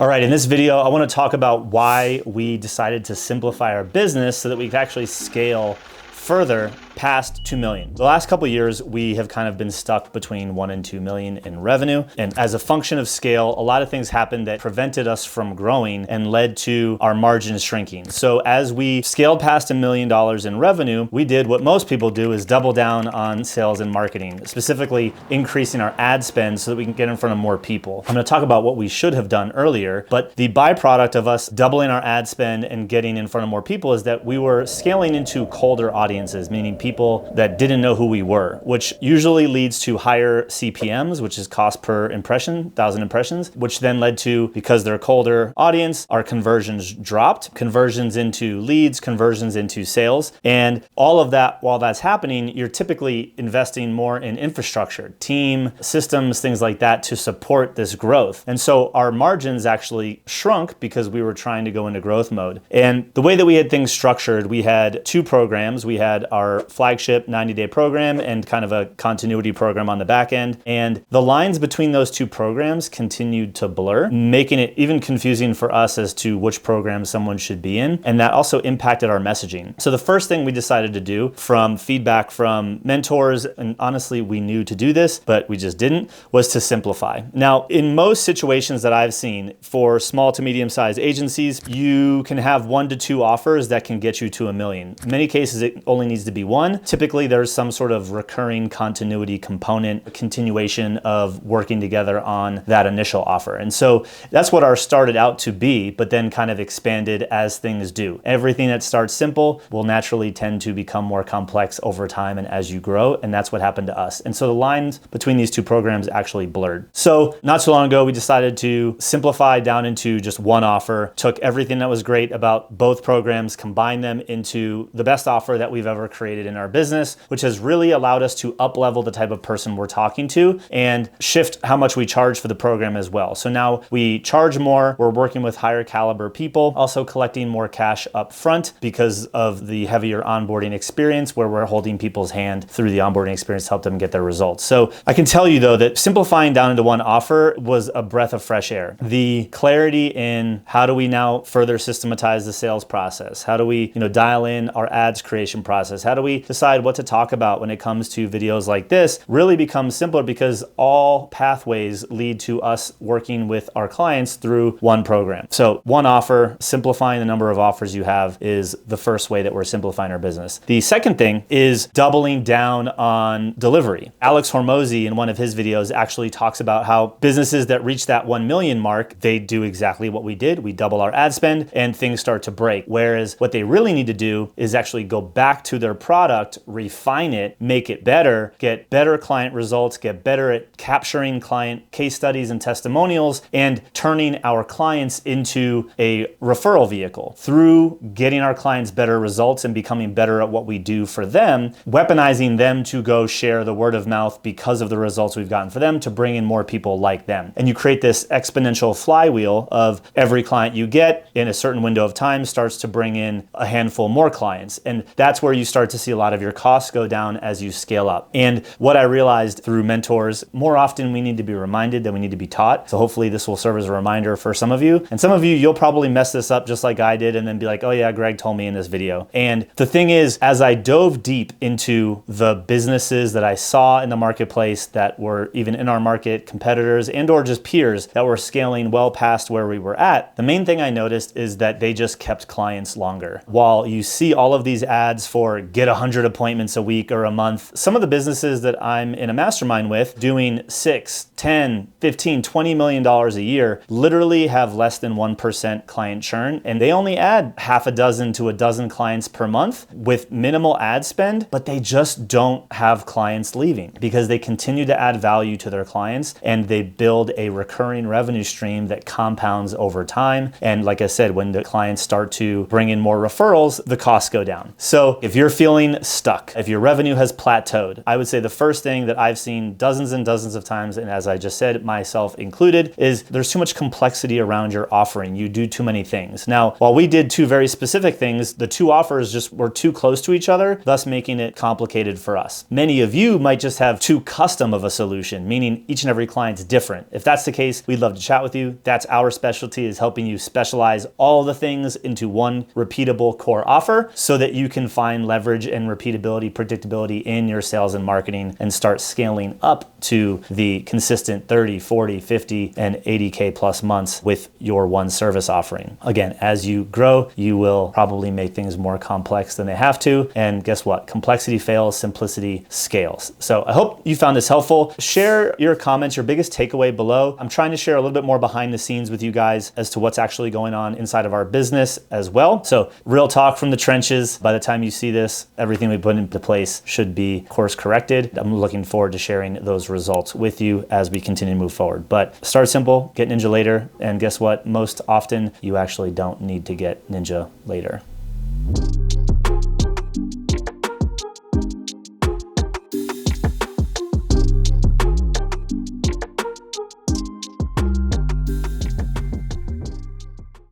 All right, in this video, I want to talk about why we decided to simplify our business so that we can actually scale further past 2 million. The last couple of years, we have kind of been stuck between 1 and 2 million in revenue. And as a function of scale, a lot of things happened that prevented us from growing and led to our margins shrinking. So as we scaled past $1 million in revenue, we did what most people do, is double down on sales and marketing, specifically increasing our ad spend so that we can get in front of more people. I'm going to talk about what we should have done earlier, but the byproduct of us doubling our ad spend and getting in front of more people is that we were scaling into colder audiences, meaning people that didn't know who we were, which usually leads to higher CPMs, which is cost per impression, 1,000 impressions, which then led to, because they're a colder audience, our conversions dropped, conversions into leads, conversions into sales. And all of that, while that's happening, you're typically investing more in infrastructure, team, systems, things like that to support this growth. And so our margins actually shrunk because we were trying to go into growth mode. And the way that we had things structured, we had two programs. We had our flagship 90-day program and kind of a continuity program on the back end. And the lines between those two programs continued to blur, making it even confusing for us as to which program someone should be in. And that also impacted our messaging. So the first thing we decided to do, from feedback from mentors, and honestly, we knew to do this, but we just didn't, was to simplify. Now, in most situations that I've seen for small to medium-sized agencies, you can have 1 to 2 offers that can get you to $1 million. In many cases, it only needs to be one. Typically, there's some sort of recurring continuity component, a continuation of working together on that initial offer. And so that's what ours started out to be, but then kind of expanded as things do. Everything that starts simple will naturally tend to become more complex over time and as you grow, and that's what happened to us. And so the lines between these two programs actually blurred. So not so long ago, we decided to simplify down into just one offer, took everything that was great about both programs, combined them into the best offer that we've ever created in our business, which has really allowed us to up-level the type of person we're talking to and shift how much we charge for the program as well. So now we charge more, we're working with higher caliber people, also collecting more cash up front because of the heavier onboarding experience where we're holding people's hand through the onboarding experience to help them get their results. So I can tell you though that simplifying down into one offer was a breath of fresh air. The clarity in how do we now further systematize the sales process? How do we, dial in our ads creation process? How do we decide what to talk about when it comes to videos like this really becomes simpler because all pathways lead to us working with our clients through one program. So one offer, simplifying the number of offers you have is the first way that we're simplifying our business. The second thing is doubling down on delivery. Alex Hormozy in one of his videos actually talks about how businesses that reach that 1 million mark, they do exactly what we did. We double our ad spend and things start to break. Whereas what they really need to do is actually go back to their product, refine it, make it better, get better client results, get better at capturing client case studies and testimonials, and turning our clients into a referral vehicle through getting our clients better results and becoming better at what we do for them, weaponizing them to go share the word of mouth because of the results we've gotten for them to bring in more people like them. And you create this exponential flywheel of every client you get in a certain window of time starts to bring in a handful more clients. And that's where you start to see a lot of your costs go down as you scale up. And what I realized through mentors, more often we need to be reminded than we need to be taught. So hopefully this will serve as a reminder for some of you. And some of you, you'll probably mess this up just like I did and then be like, oh yeah, Greg told me in this video. And the thing is, as I dove deep into the businesses that I saw in the marketplace that were even in our market, competitors and or just peers that were scaling well past where we were at, the main thing I noticed is that they just kept clients longer. While you see all of these ads for get 100 appointments a week or a month, some of the businesses that I'm in a mastermind with doing 6, 10, 15, $20 million a year literally have less than 1% client churn. And they only add half a dozen to a dozen clients per month with minimal ad spend, but they just don't have clients leaving because they continue to add value to their clients and they build a recurring revenue stream that compounds over time. And like I said, when the clients start to bring in more referrals, the costs go down. So if if you're feeling stuck, if your revenue has plateaued, I would say the first thing that I've seen dozens and dozens of times, and as I just said, myself included, is there's too much complexity around your offering. You do too many things. Now, while we did two very specific things, the two offers just were too close to each other, thus making it complicated for us. Many of you might just have too custom of a solution, meaning each and every client's different. If that's the case, we'd love to chat with you. That's our specialty, is helping you specialize all the things into one repeatable core offer so that you can find leverage and repeatability, predictability in your sales and marketing and start scaling up to the consistent 30, 40, 50, and 80K plus months with your one service offering. Again, as you grow, you will probably make things more complex than they have to. And guess what? Complexity fails, simplicity scales. So I hope you found this helpful. Share your comments, your biggest takeaway below. I'm trying to share a little bit more behind the scenes with you guys as to what's actually going on inside of our business as well. So real talk from the trenches. By the time you see this, everything we put into place should be course corrected. I'm looking forward to sharing those results with you as we continue to move forward. But start simple, get Ninja later. And guess what? Most often, you actually don't need to get Ninja later.